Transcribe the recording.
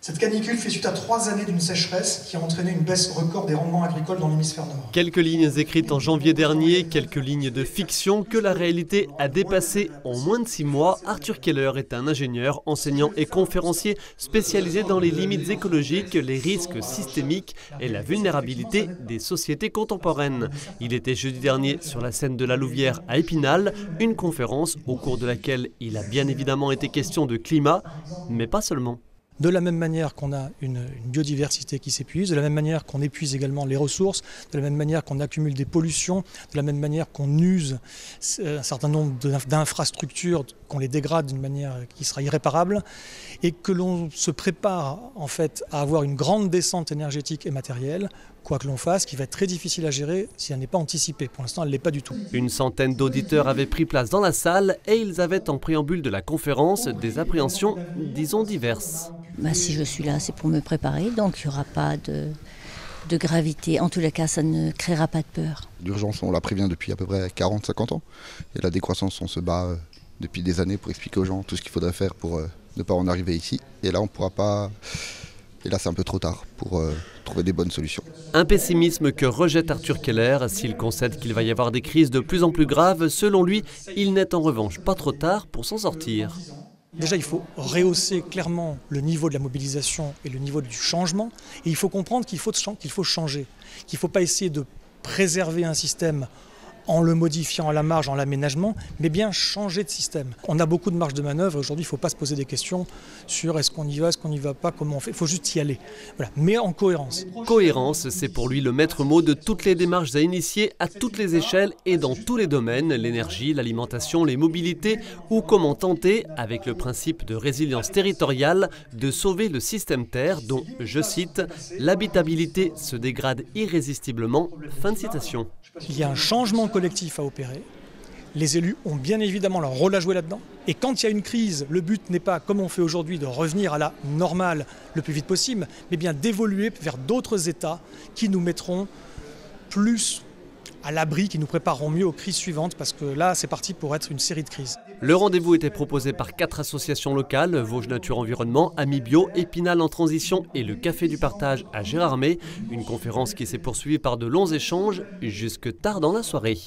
Cette canicule fait suite à 3 années d'une sécheresse qui a entraîné une baisse record des rendements agricoles dans l'hémisphère nord. Quelques lignes écrites en janvier dernier, quelques lignes de fiction que la réalité a dépassées en moins de 6 mois. Arthur Keller est un ingénieur, enseignant et conférencier spécialisé dans les limites écologiques, les risques systémiques et la vulnérabilité des sociétés contemporaines. Il était jeudi dernier sur la scène de la Louvière à Épinal, une conférence au cours de laquelle il a bien évidemment été question de climat, mais pas seulement. De la même manière qu'on a une biodiversité qui s'épuise, de la même manière qu'on épuise également les ressources, de la même manière qu'on accumule des pollutions, de la même manière qu'on use un certain nombre d'infrastructures, qu'on les dégrade d'une manière qui sera irréparable, et que l'on se prépare en fait à avoir une grande descente énergétique et matérielle, quoi que l'on fasse, qui va être très difficile à gérer si elle n'est pas anticipée. Pour l'instant, elle ne l'est pas du tout. Une centaine d'auditeurs avaient pris place dans la salle et ils avaient en préambule de la conférence des appréhensions, disons, diverses. Si je suis là, c'est pour me préparer, donc il n'y aura pas de gravité. En tous les cas, ça ne créera pas de peur. L'urgence, on la prévient depuis à peu près 40-50 ans. Et la décroissance, on se bat depuis des années pour expliquer aux gens tout ce qu'il faudrait faire pour ne pas en arriver ici. Et là, on ne pourra pas... Et là, c'est un peu trop tard pour trouver des bonnes solutions. Un pessimisme que rejette Arthur Keller. S'il concède qu'il va y avoir des crises de plus en plus graves, selon lui, il n'est en revanche pas trop tard pour s'en sortir. Déjà, il faut rehausser clairement le niveau de la mobilisation et le niveau du changement. Et il faut comprendre qu'il faut changer, qu'il ne faut pas essayer de préserver un système en le modifiant à la marge, en l'aménagement, mais bien changer de système. On a beaucoup de marge de manœuvre. Aujourd'hui, il ne faut pas se poser des questions sur est-ce qu'on y va, est-ce qu'on n'y va pas, comment on fait. Il faut juste y aller. Voilà. Mais en cohérence. Cohérence, c'est pour lui le maître mot de toutes les démarches à initier à toutes les échelles et dans tous les domaines, l'énergie, l'alimentation, les mobilités, ou comment tenter, avec le principe de résilience territoriale, de sauver le système Terre dont, je cite, « l'habitabilité se dégrade irrésistiblement ». Fin de citation. Il y a un changement collectif à opérer. Les élus ont bien évidemment leur rôle à jouer là-dedans. Et quand il y a une crise, le but n'est pas, comme on fait aujourd'hui, de revenir à la normale le plus vite possible, mais bien d'évoluer vers d'autres états qui nous mettront plus à l'abri, qui nous prépareront mieux aux crises suivantes, parce que là, c'est parti pour être une série de crises. Le rendez-vous était proposé par 4 associations locales, Vosges Nature Environnement, Amis Bio, Épinal en Transition et le Café du Partage à Gérardmer. Une conférence qui s'est poursuivie par de longs échanges jusque tard dans la soirée.